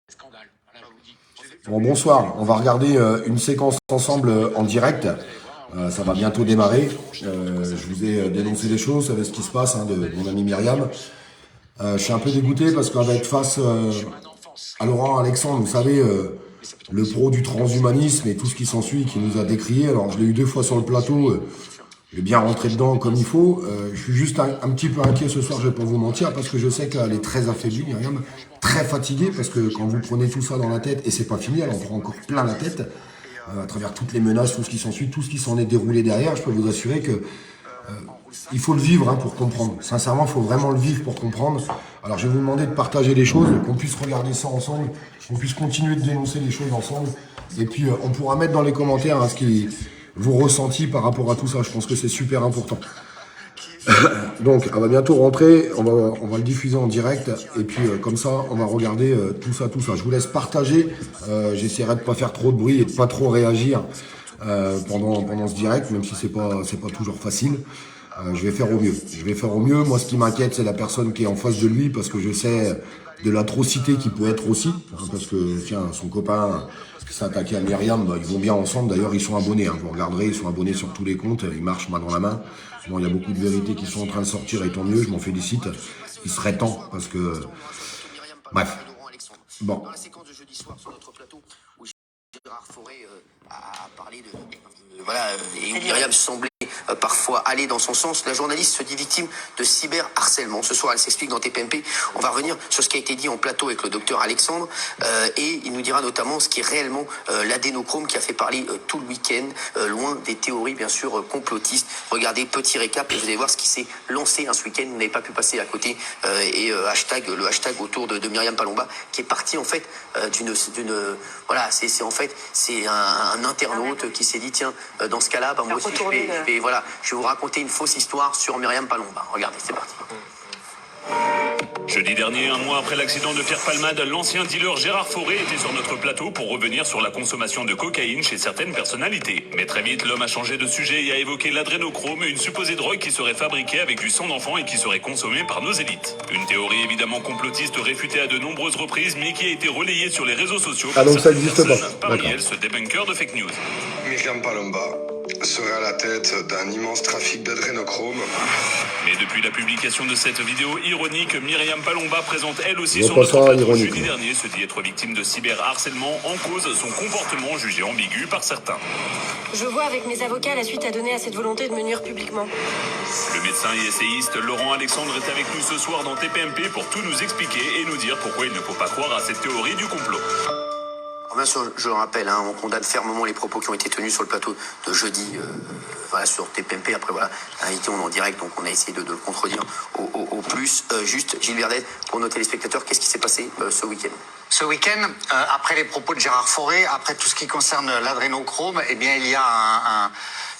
Scandale. Voilà, je vous dis. Bon, bonsoir, on va regarder une séquence ensemble en direct. Ça va bientôt démarrer. Je vous ai dénoncé les choses, vous savez ce qui se passe de mon ami Myriam. Je suis un peu dégoûté parce qu'on va être face à Laurent Alexandre, vous savez, le pro du transhumanisme et tout ce qui s'ensuit, qui nous a décrié. Alors je l'ai eu 2 fois sur le plateau, je vais bien rentrer dedans comme il faut. Je suis juste un petit peu inquiet ce soir, je vais pas vous mentir, parce que je sais qu'elle est très affaiblie, Myriam, très fatiguée, parce que quand vous prenez tout ça dans la tête, et c'est pas fini, elle en prend encore plein la tête, à travers toutes les menaces, tout ce qui s'ensuit, tout ce qui s'en est déroulé derrière, je peux vous assurer que il faut le vivre pour comprendre. Sincèrement, il faut vraiment le vivre pour comprendre. Alors je vais vous demander de partager les choses, qu'on puisse regarder ça ensemble, qu'on puisse continuer de dénoncer les choses ensemble. Et puis on pourra mettre dans les commentaires ce qui vous ressenti par rapport à tout ça. Je pense que c'est super important. Donc on va bientôt rentrer, on va le diffuser en direct. Et puis comme ça, on va regarder tout ça. Je vous laisse partager. J'essaierai de ne pas faire trop de bruit et de pas trop réagir pendant ce direct, même si c'est pas toujours facile. Je vais faire au mieux. Moi, ce qui m'inquiète, c'est la personne qui est en face de lui, parce que je sais de l'atrocité qui peut être aussi. Parce que, tiens, son copain qui s'est attaqué à Myriam, ils vont bien ensemble. D'ailleurs, ils sont abonnés. Vous regarderez, ils sont abonnés sur tous les comptes. Ils marchent main dans la main. Bon, il y a beaucoup de vérités qui sont en train de sortir, et tant mieux, je m'en félicite. Il serait temps, parce que... Bref. Bon. Dans la séquence de jeudi soir sur notre plateau, où Gérard Fauré a parlé et où Myriam semblait parfois aller dans son sens, la journaliste se dit victime de cyberharcèlement. Ce soir, elle s'explique dans TPMP. On va revenir sur ce qui a été dit en plateau avec le docteur Alexandre et il nous dira notamment ce qui est réellement l'adénochrome qui a fait parler tout le week-end, loin des théories bien sûr complotistes. Regardez, petit récap et vous allez voir ce qui s'est lancé ce week-end. Vous n'avez pas pu passer à côté le hashtag autour de Myriam Palomba qui est parti en fait c'est un internaute qui s'est dit tiens, dans ce cas-là, moi aussi je vais vous raconter une fausse histoire sur Myriam Palomba. Regardez, c'est parti. Jeudi dernier, un mois après l'accident de Pierre Palmade, l'ancien dealer Gérard Fauré était sur notre plateau pour revenir sur la consommation de cocaïne chez certaines personnalités. Mais très vite, l'homme a changé de sujet et a évoqué l'adrénochrome, une supposée drogue qui serait fabriquée avec du sang d'enfant et qui serait consommée par nos élites. Une théorie évidemment complotiste réfutée à de nombreuses reprises, mais qui a été relayée sur les réseaux sociaux par donc ça certaines existe personnes, pas. parmi elles ce débunker de fake news. Myriam Palomba serait à la tête d'un immense trafic d'adrénochrome. Mais depuis la publication de cette vidéo ironique, Myriam Palomba présente elle aussi sur notre plateau jeudi dernier se dit être victime de cyberharcèlement, en cause son comportement jugé ambigu par certains. Je vois avec mes avocats la suite à donner à cette volonté de me nuire publiquement. Le médecin et essayiste Laurent Alexandre est avec nous ce soir dans TPMP pour tout nous expliquer et nous dire pourquoi il ne faut pas croire à cette théorie du complot. Bien sûr, je le rappelle, on condamne fermement les propos qui ont été tenus sur le plateau de jeudi sur TPMP. Après, invité, on est en direct, donc on a essayé de le contredire au plus. Juste, Gilles Verdet, pour nos téléspectateurs, qu'est-ce qui s'est passé ce week-end ? Ce week-end, après les propos de Gérard Fauré, après tout ce qui concerne l'adrénochrome, il y a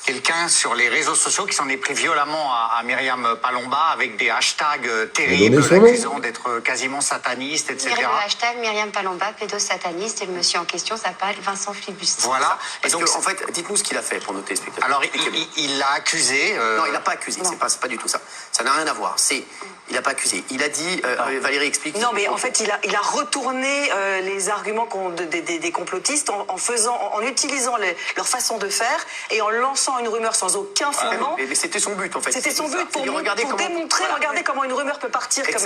quelqu'un sur les réseaux sociaux qui s'en est pris violemment à Myriam Palomba avec des hashtags terribles, l'accusant d'être quasiment sataniste, etc. Le hashtag Myriam Palomba, pédosataniste, et le monsieur en question s'appelle Vincent Flibustier. Voilà. Et donc, en fait, dites-nous ce qu'il a fait pour nos téléspectateurs. Alors, il l'a accusé. Non, il n'a pas accusé, c'est pas du tout ça. Ça n'a rien à voir. Il n'a pas accusé. Il a dit, Valérie explique. Non, mais en fait, il a retourné les arguments des complotistes en utilisant leur façon de faire et en lançant une rumeur sans aucun fondement. Mais c'était son but, en fait. C'était son but pour démontrer, regardez comment une rumeur peut partir comme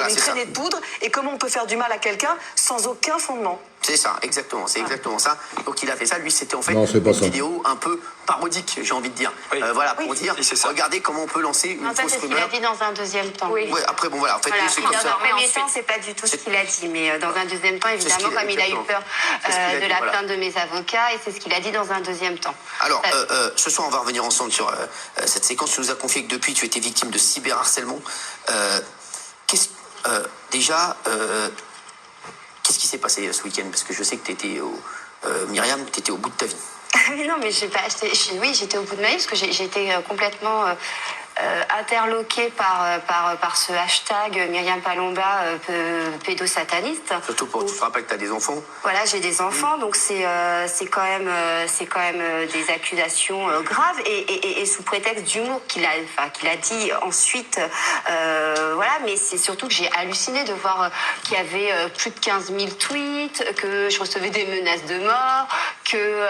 une traînée de poudre et comment on peut faire du mal à quelqu'un sans aucun fondement. C'est ça, exactement. C'est exactement ça. Donc il a fait ça. Lui, c'était en fait une vidéo un peu parodique, j'ai envie de dire. Oui. Pour dire, regardez comment on peut lancer une fausse c'est ce qu'il rumeur. a dit dans un deuxième temps. Oui. Ouais, après, en fait, c'est comme ça. Dans un premier temps, c'est pas du tout ce qu'il a dit. Mais dans un deuxième temps, évidemment, comme il a eu peur de la plainte de mes avocats, et c'est ce qu'il a dit dans un deuxième temps. Alors, ce soir, on va revenir ensemble sur cette séquence. Tu nous as confié que depuis, tu étais victime de cyberharcèlement. Qu'est-ce qui s'est passé ce week-end ? Parce que je sais que Myriam, tu étais au bout de ta vie. Mais non, mais j'étais au bout de ma vie parce que j'ai été complètement interloquée par ce hashtag Myriam Palomba pédosataniste. Surtout pour, tu te rappelles que tu as des enfants. Voilà, j'ai des enfants, donc c'est quand même des accusations graves et sous prétexte d'humour qu'il a dit ensuite. Voilà, mais c'est surtout que j'ai halluciné de voir qu'il y avait plus de 15 000 tweets, que je recevais des menaces de mort, que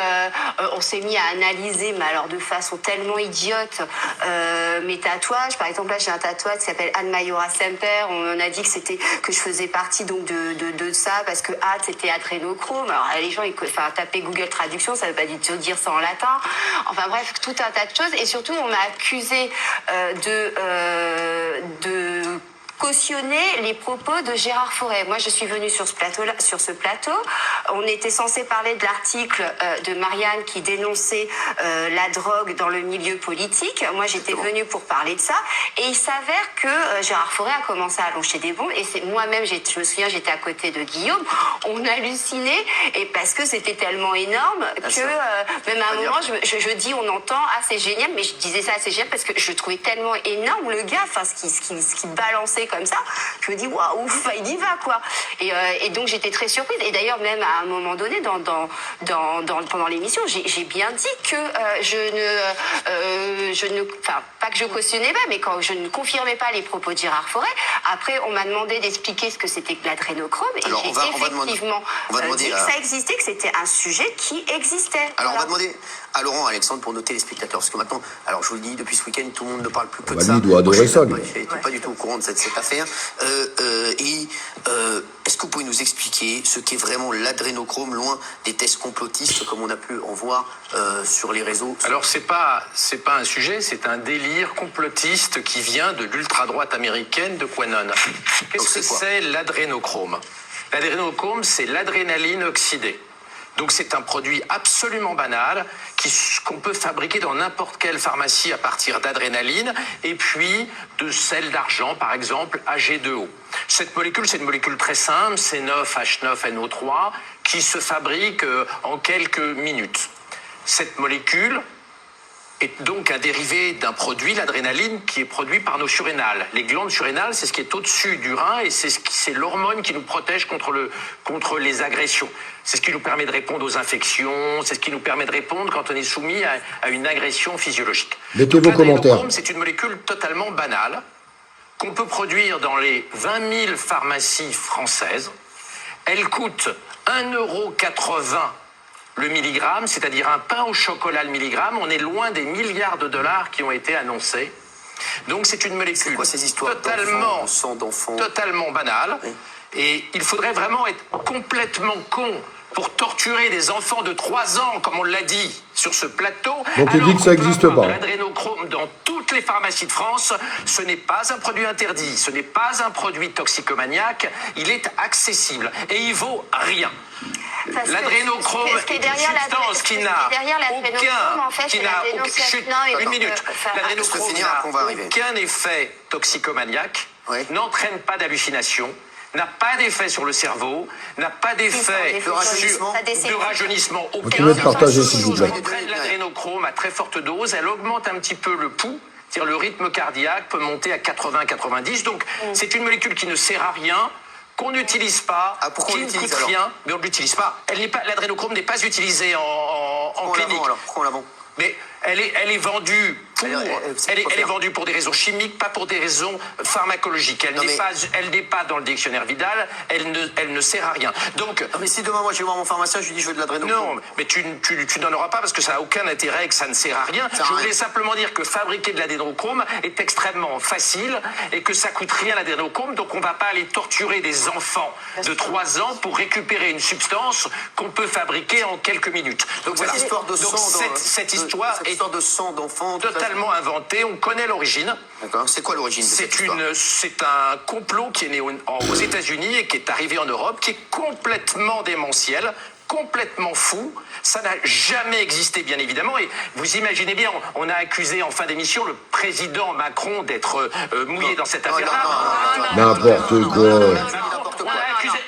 on s'est mis à analyser, mais alors de façon tellement idiote, mes tatouages. Par exemple, là, j'ai un tatouage qui s'appelle Anne Mayora Semper. On a dit que je faisais partie donc de ça parce que AD c'était adrénochrome. Alors les gens, taper Google Traduction, ça veut pas dire ça en latin. Enfin bref, tout un tas de choses. Et surtout, on m'a accusé de cautionner les propos de Gérard Fauré. Moi, je suis venue sur ce plateau. On était censé parler de l'article de Marianne qui dénonçait la drogue dans le milieu politique. Moi, j'étais venue pour parler de ça. Et il s'avère que Gérard Fauré a commencé à lâcher des bombes. Et c'est moi-même, je me souviens, j'étais à côté de Guillaume. On hallucinait. Et parce que c'était tellement énorme que même à un moment, je dis, on entend, c'est génial. Mais je disais ça, c'est génial parce que je trouvais tellement énorme le gars, ce qui balançait comme ça, je me dis waouh, il y va quoi. Et donc j'étais très surprise. Et d'ailleurs même à un moment donné pendant l'émission, j'ai bien dit que pas que je cautionnais pas, mais quand je ne confirmais pas les propos de Gérard Fauré. Après on m'a demandé d'expliquer ce que c'était que l'adrénochrome et alors, j'ai effectivement dit que ça existait, que c'était un sujet qui existait. Alors on va demander à Laurent, Alexandre, pour nos téléspectateurs, parce que maintenant, alors je vous le dis, depuis ce week-end, tout le monde ne parle plus que de ça. Lui, il doit adorer ça, lui. Je n'étais pas du tout au courant de cette affaire. Est-ce que vous pouvez nous expliquer ce qu'est vraiment l'adrénochrome, loin des tests complotistes comme on a pu en voir sur les réseaux? Alors c'est pas un sujet, c'est un délire complotiste qui vient de l'ultra-droite américaine de QAnon. Qu'est-ce que c'est l'adrénochrome? L'adrénochrome, c'est l'adrénaline oxydée. Donc c'est un produit absolument banal qu'on peut fabriquer dans n'importe quelle pharmacie à partir d'adrénaline et puis de sel d'argent, par exemple, Ag2O. Cette molécule, c'est une molécule très simple, C9H9NO3, qui se fabrique en quelques minutes. Cette molécule est donc un dérivé d'un produit, l'adrénaline, qui est produit par nos surrénales. Les glandes surrénales, c'est ce qui est au-dessus du rein et c'est l'hormone qui nous protège contre les agressions. C'est ce qui nous permet de répondre aux infections, c'est ce qui nous permet de répondre quand on est soumis à une agression physiologique. Mettez vos commentaires. C'est une molécule totalement banale qu'on peut produire dans les 20 000 pharmacies françaises. Elle coûte 1,80 € le milligramme, c'est-à-dire un pain au chocolat le milligramme. On est loin des milliards de dollars qui ont été annoncés. Donc c'est une molécule c'est quoi, ces histoires totalement banale. Oui. Et il faudrait vraiment être complètement con pour torturer des enfants de 3 ans, comme on l'a dit sur ce plateau. Donc il dit que ça n'existe pas. L'adrénochrome dans toutes les pharmacies de France, ce n'est pas un produit interdit, ce n'est pas un produit toxicomaniaque, il est accessible et il vaut rien. L'adrénochrome est une substance qui n'a aucun effet toxicomaniaque, n'entraîne pas d'hallucination, n'a pas d'effet sur le cerveau, n'a pas d'effet de rajeunissement aucun. L'adrénochrome à très forte dose, elle augmente un petit peu le pouls, c'est-à-dire le rythme cardiaque peut monter à 80-90. Donc c'est une molécule qui ne sert à rien, qu'on n'utilise pas, qui ne coûte rien, mais on ne l'utilise pas. L'adrénochrome n'est pas utilisée en clinique. Pourquoi on la vend? Mais elle est vendue pour des raisons chimiques, pas pour des raisons pharmacologiques. Elle n'est pas dans le dictionnaire Vidal, elle ne sert à rien. Donc, mais si demain moi je vais voir mon pharmacien, je lui dis je veux de l'adrénochrome. Non, mais tu n'en auras pas parce que ça n'a aucun intérêt et que ça ne sert à rien. Je voulais simplement dire que fabriquer de l'adrénochrome est extrêmement facile et que ça coûte rien l'adrénochrome, donc on ne va pas aller torturer des enfants de 3 ans pour récupérer une substance qu'on peut fabriquer en quelques minutes. Donc voilà. Cette histoire de sang d'enfants totalement inventée, on connaît l'origine. D'accord. C'est quoi l'origine de cette histoire? C'est un complot qui est né aux États-Unis et qui est arrivé en Europe, qui est complètement démentiel, complètement fou. Ça n'a jamais existé, bien évidemment. Et vous imaginez bien, on a accusé en fin d'émission le président Macron d'être mouillé dans cette affaire-là. N'importe quoi.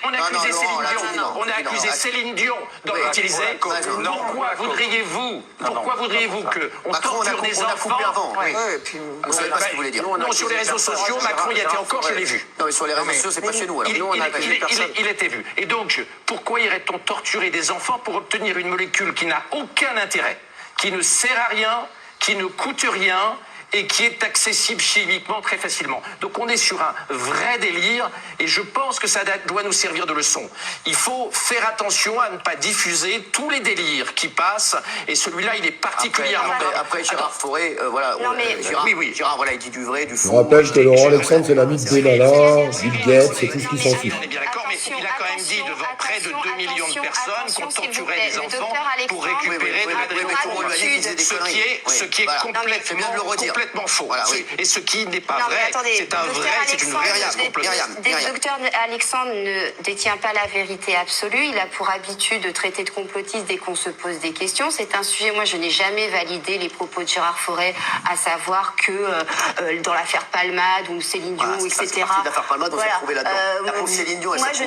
on a accusé Céline non, Dion. non, On a accusé non, Céline Dion d'en oui, utiliser. Pourquoi voudriez-vous qu'on torture des on a coupé enfants avant. Oui. Ouais, et puis, Vous savez pas ce que vous voulez dire. Non, sur les réseaux sociaux, Macron y était encore, je l'ai vu. Non, mais sur les réseaux sociaux, c'est pas chez nous. Alors. Il était vu. Et donc, pourquoi irait-on torturer des enfants pour obtenir une molécule qui n'a aucun intérêt, qui ne sert à rien, qui ne coûte rien et qui est accessible chimiquement très facilement. Donc on est sur un vrai délire et je pense que ça doit nous servir de leçon. Il faut faire attention à ne pas diffuser tous les délires qui passent et celui-là il est particulièrement... Après Gérard Fauré, voilà. Non, mais- Gérard, voilà, il dit du vrai, du Je faux. rappelle que Laurent Alexandre, c'est l'ami de Benalla, Bill Gates, c'est tout ce qui s'ensuit. On est bien d'accord, mais il a quand même dit devant près de 2 millions de personnes qu'on torturait des enfants pour récupérer de l'adrénaline, ce qui est complètement faux. Voilà, oui. Et ce qui n'est pas Non, mais vrai, attendez, c'est une vraie Le docteur Alexandre ne détient pas la vérité absolue. Il a pour habitude de traiter de complotiste dès qu'on se pose des questions. C'est un sujet, moi je n'ai jamais validé les propos de Gérard Fauré, à savoir que dans l'affaire Palmade ou Céline Dion, etc. L'affaire Palmade, on s'est retrouvé là-dedans. La pauvre Céline Dion, elle moi s'est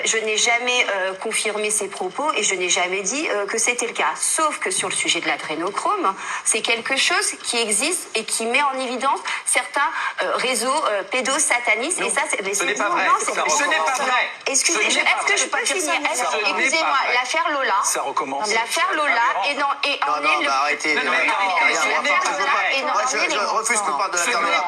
je n'ai jamais confirmé ces propos et je n'ai jamais dit que c'était le cas. Sauf que sur le sujet de l'adrénochrome, c'est quelque chose qui existe et qui met en évidence certains réseaux pédosatanistes. Non, et ça, ce n'est pas vrai. Ce n'est pas vrai. Excusez-moi, Ce n'est pas est-ce que je peux finir? Excusez-moi, l'affaire Lola. Ça recommence. L'affaire Lola arrêtez. Je refuse qu'on parle de l'affaire Lola.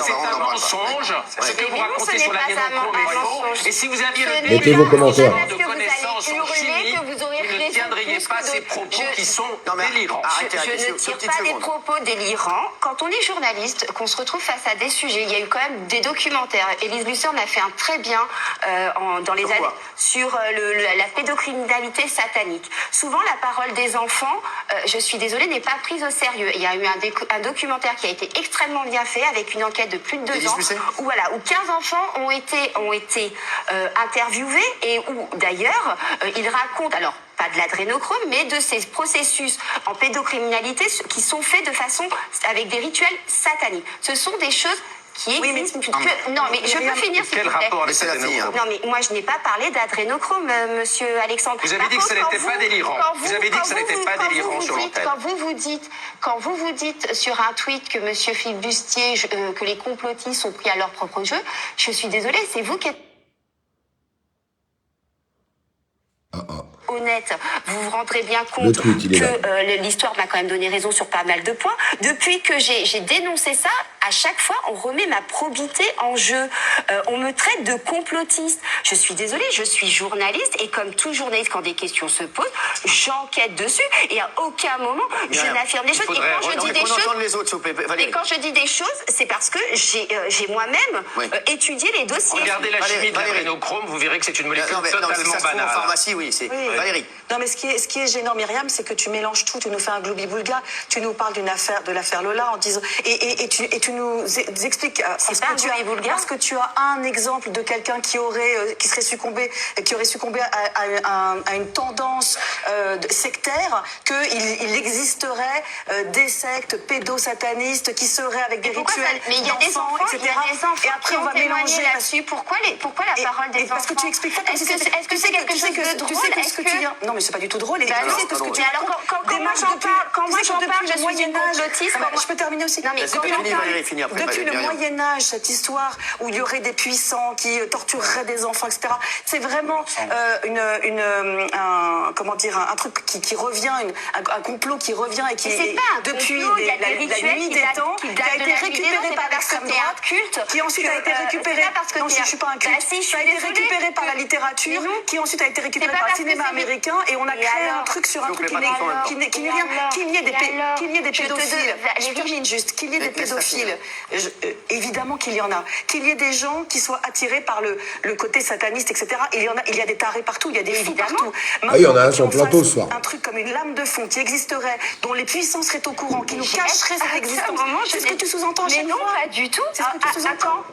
C'est un mensonge. Ce que vous racontez sur l'adrénochrome est faux. Et si vous aviez le Mettez vos commentaires. de connaissances en chimie, vous ne tiendriez pas ces propos qui sont délirants. Je ne tire pas des propos délirants. Quand on est journaliste, qu'on se retrouve face à des sujets, il y a eu quand même des documentaires. Élise Lucerne a fait un très bien dans les années sur la pédocriminalité satanique. Souvent, la parole des enfants, je suis désolée, n'est pas prise au sérieux. Il y a eu un documentaire qui a été extrêmement bien fait avec une enquête de plus de 2 ans où 15 enfants ont été interviewés et où d'ailleurs ils racontent, alors pas de l'adrénochrome, mais de ces processus en pédocriminalité qui sont faits de façon avec des rituels sataniques. Ce sont des choses qui existent. Non, mais je peux finir, s'il vous plaît. Rapport avec l'adrénochrome? Non, mais moi, je n'ai pas parlé d'adrénochrome, monsieur Alexandre. Vous avez dit que ça n'était pas délirant. Vous avez dit que ça n'était pas délirant sur l'antenne. Quand vous dites sur un tweet que monsieur Philippe Bustier, que les complotistes sont pris à leur propre jeu, je suis désolée, c'est vous qui êtes honnête, vous vous rendrez bien compte que l'histoire m'a quand même donné raison sur pas mal de points. Depuis que j'ai dénoncé ça, à chaque fois, on remet ma probité en jeu. On me traite de complotiste. Je suis désolée, je suis journaliste et comme tout journaliste, quand des questions se posent, j'enquête dessus et à aucun moment je n'affirme des choses. Et quand je dis des choses, c'est parce que j'ai moi-même étudié les dossiers. Regardez la chimie de l'adrénochrome, vous verrez que c'est une molécule totalement banale. En pharmacie, oui, c'est Valérie. Non, mais ce qui est gênant, Myriam, c'est que tu mélanges tout. Tu nous fais un globi-boulga. Tu nous parles de l'affaire Lola en disant et tu nous expliques parce que tu as un exemple de quelqu'un qui aurait succombé à une tendance sectaire, qu'il existerait des sectes pédosatanistes qui seraient avec des rituels mais il y a des enfants, etc. Et après on va mélanger là-dessus. Pourquoi la parole des enfants? Parce que tu expliques ça comme si c'était est-ce que c'est quelque chose de drôle? Non, mais c'est pas du tout drôle. Quand moi j'en parle, je suis une complotiste. Je peux terminer aussi. Non, mais depuis le Moyen-Âge, cette histoire où il y aurait des puissants qui tortureraient des enfants, etc. C'est vraiment un truc qui revient, un complot qui revient et qui depuis la nuit des temps, qui a été récupéré par l'extrême droite, qui ensuite a été récupéré. Non, je suis pas un culte. Ça a été récupéré par la littérature, qui ensuite a été récupéré par le cinéma américain, et on a créé un truc sur un truc qui n'est rien. Qu'il y ait des pédophiles. Je termine juste. Qu'il y ait des pédophiles. Évidemment qu'il y en a. Qu'il y ait des gens qui soient attirés par le côté sataniste, etc. Il y a des tarés partout, il y a des fous partout. Il y en a un sur le plateau ce soir. Un truc comme une lame de fond qui existerait, dont les puissants seraient au courant, qui nous cacherait cette existence. C'est ce que tu sous-entends. Mais non, pas du tout. C'est ce que tu sous-entends.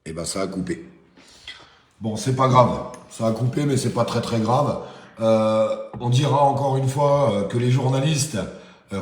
Et ben ça a coupé. Bon, c'est pas grave. Ça a coupé, mais c'est pas très très grave. On dira encore une fois que les journalistes,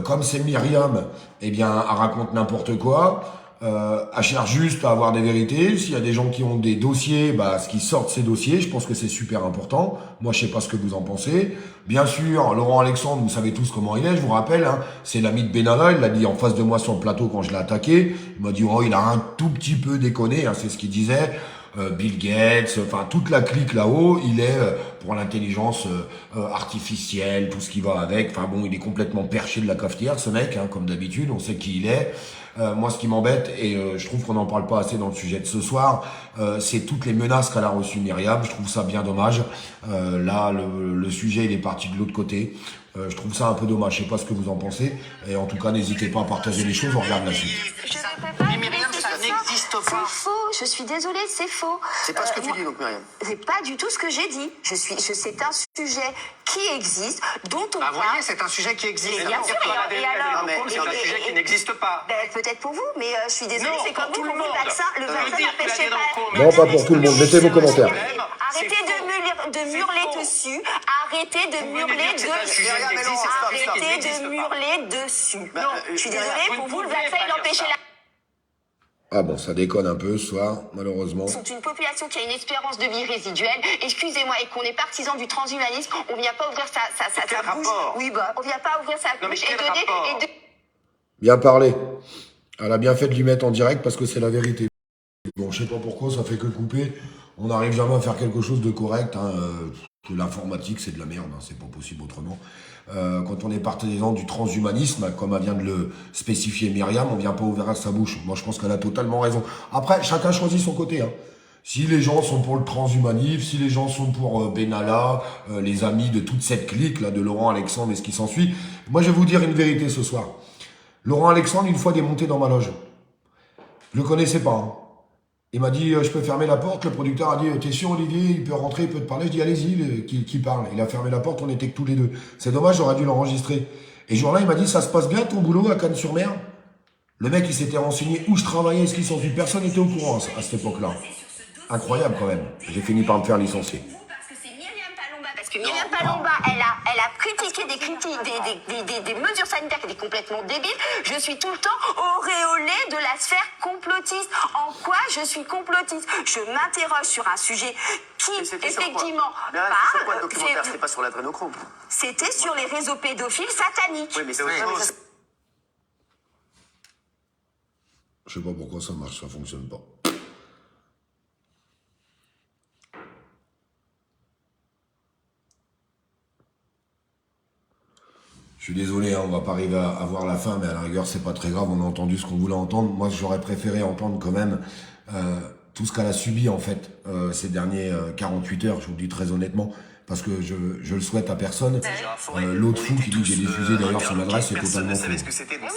comme c'est Myriam, eh bien, racontent n'importe quoi. elle cherche juste à avoir des vérités. S'il y a des gens qui ont des dossiers, bah, ce qui sortent ces dossiers, je pense que c'est super important. Moi, je sais pas ce que vous en pensez. Bien sûr, Laurent Alexandre, vous savez tous comment il est, je vous rappelle, hein, c'est l'ami de Benalla, il l'a dit en face de moi sur le plateau quand je l'ai attaqué. Il m'a dit, oh, il a un tout petit peu déconné, hein, c'est ce qu'il disait. Bill Gates, enfin toute la clique là-haut, il est pour l'intelligence artificielle, tout ce qui va avec. Enfin bon, il est complètement perché de la cafetière, ce mec, hein, comme d'habitude, on sait qui il est. Moi, ce qui m'embête, et je trouve qu'on n'en parle pas assez dans le sujet de ce soir, c'est toutes les menaces qu'elle a reçues Myriam. Je trouve ça bien dommage. Là, le sujet, il est parti de l'autre côté. Je trouve ça un peu dommage. Je sais pas ce que vous en pensez. Et en tout cas, n'hésitez pas à partager les choses. On regarde la suite. Mais Myriam, ça n'existe pas. C'est faux, je suis désolée, c'est faux. C'est pas ce que tu dis donc, Myriam. C'est pas du tout ce que j'ai dit. C'est un sujet qui existe, dont on Bah, parle. vous voyez, c'est un sujet qui existe. Et bien sûr, et alors, C'est un sujet qui n'existe pas. peut-être pour vous, mais je suis désolée, Non, c'est comme pour vous, tout pour le vous, monde. le vaccin n'empêchait pas. Non, pas pour tout le monde. Mettez vos commentaires. Arrêtez de hurler dessus. Arrêtez de hurler dessus. Arrêtez de hurler dessus. Je suis désolée, pour vous, le vaccin, il empêchait la... Ah bon, ça déconne un peu ce soir, malheureusement. Sont une population qui a une espérance de vie résiduelle. Excusez-moi, et qu'on est partisan du transhumanisme, on vient pas ouvrir sa bouche. Oui, bah, on vient pas ouvrir sa bouche et donner... Bien parlé. Elle a bien fait de lui mettre en direct parce que c'est la vérité. Bon, je sais pas pourquoi, ça fait que couper. On n'arrive jamais à faire quelque chose de correct. Hein. Que l'informatique, c'est de la merde. Hein. C'est pas possible autrement. Quand on est partisan du transhumanisme, comme elle vient de le spécifier Myriam, on vient pas ouvrir sa bouche. Moi, je pense qu'elle a totalement raison. Après, chacun choisit son côté. Hein. Si les gens sont pour le transhumanisme, si les gens sont pour Benalla, les amis de toute cette clique là, de Laurent Alexandre et ce qui s'ensuit, moi, je vais vous dire une vérité ce soir. Laurent Alexandre, une fois démonté dans ma loge, je le connaissais pas. Hein. Il m'a dit, je peux fermer la porte. Le producteur a dit, t'es sûr Olivier, il peut rentrer, il peut te parler. Je dis, allez-y, qui parle. Il a fermé la porte, on était que tous les deux. C'est dommage, j'aurais dû l'enregistrer. Et ce jour-là, il m'a dit, ça se passe bien ton boulot à Cannes-sur-Mer? Le mec, il s'était renseigné où je travaillais, ce qui s'en suit. Personne n'était au courant à cette époque-là. Incroyable quand même. J'ai fini par me faire licencier. Parce que Myriam Palomba, elle a critiqué des mesures sanitaires qui étaient complètement débiles. Je suis tout le temps auréolée de la sphère complotiste. En quoi je suis complotiste? Je m'interroge sur un sujet qui, effectivement, Sur quoi le documentaire? C'était pas sur l'adrénochrome. C'était sur les réseaux pédophiles sataniques. Oui, mais c'est autre chose. Je sais pas pourquoi ça marche, ça fonctionne pas. Je suis désolé, hein, on va pas arriver à voir la fin, mais à la rigueur, c'est pas très grave, on a entendu ce qu'on voulait entendre. Moi, j'aurais préféré entendre quand même tout ce qu'elle a subi, en fait, ces derniers 48 heures, je vous le dis très honnêtement, parce que je le souhaite à personne. L'autre fou qui dit que j'ai diffusé d'ailleurs son adresse, c'est totalement faux. Ce que c'était, donc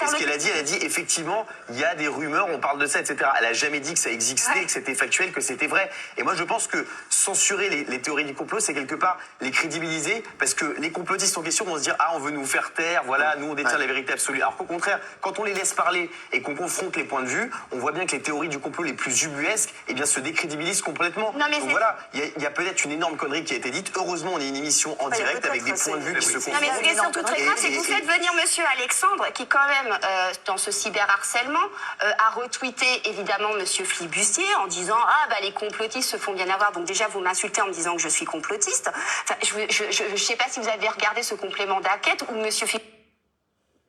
ce qu'elle a dit, effectivement, il y a des rumeurs, on parle de ça, etc. Elle a jamais dit que ça existait, que c'était factuel, que c'était vrai. Et moi, je pense que censurer les théories du complot, c'est quelque part les crédibiliser, parce que les complotistes en question vont se dire, ah, on veut nous faire taire, voilà, nous on détient la vérité absolue. Alors qu'au contraire, quand on les laisse parler et qu'on confronte les points de vue, on voit bien que les théories du complot les plus ubuesques, eh bien, se décrédibilisent complètement. Non, mais donc voilà, il y a peut-être une énorme connerie qui a été dite. Heureusement, on est une émission en direct avec des points de vue qui se confondent. Non, mais ce qui est surtout très grave, c'est que vous faites venir monsieur Alexandre, qui quand même, dans ce cyberharcèlement, a retweeté évidemment monsieur Flibustier en disant « Ah, bah les complotistes se font bien avoir ». Donc déjà, vous m'insultez en me disant que je suis complotiste. Enfin, je sais pas si vous avez regardé ce complément d'enquête où monsieur Flibustier...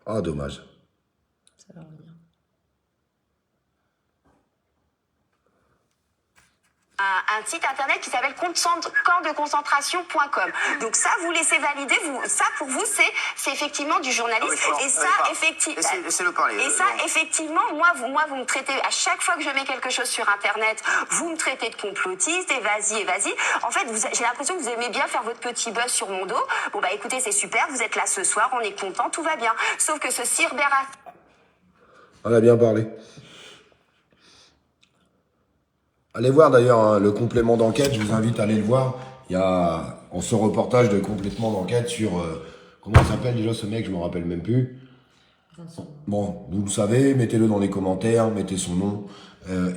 Ah, dommage. Ça va revenir. Un site internet qui s'appelle campdeconcentration.com. Donc ça, vous laissez valider. Ça, pour vous, c'est effectivement du journalisme. Et ça, effectivement, Laissez-le parler. Et ça, effectivement, moi, vous me traitez, à chaque fois que je mets quelque chose sur Internet, vous me traitez de complotiste, et vas-y. En fait, j'ai l'impression que vous aimez bien faire votre petit buzz sur mon dos. Bon, bah écoutez, c'est super, vous êtes là ce soir, on est content, tout va bien. Sauf que ce cyberharcèlement... On a bien parlé. Allez voir d'ailleurs hein, le complément d'enquête, je vous invite à aller le voir. Il y a ce reportage de complément d'enquête sur... comment il s'appelle déjà ce mec, je ne me rappelle même plus. Bon, vous le savez, mettez-le dans les commentaires, mettez son nom,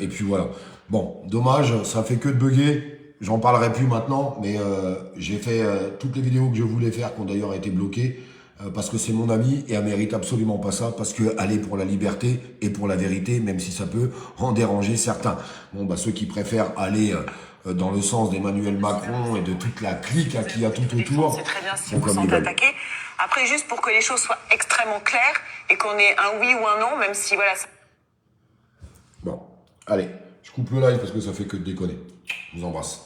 et puis voilà. Bon, dommage, ça fait que de bugger, j'en parlerai plus maintenant, mais j'ai fait toutes les vidéos que je voulais faire, qui ont d'ailleurs été bloquées. parce que c'est mon avis et elle mérite absolument pas ça, parce qu'elle est pour la liberté et pour la vérité, même si ça peut en déranger certains. Bon, bah ceux qui préfèrent aller dans le sens d'Emmanuel Macron et de toute la clique qu'il y a tout autour. C'est très bien si vous vous sentez attaqué. Après, juste pour que les choses soient extrêmement claires et qu'on ait un oui ou un non, même si voilà. Bon, allez, je coupe le live parce que ça fait que de déconner. Je vous embrasse.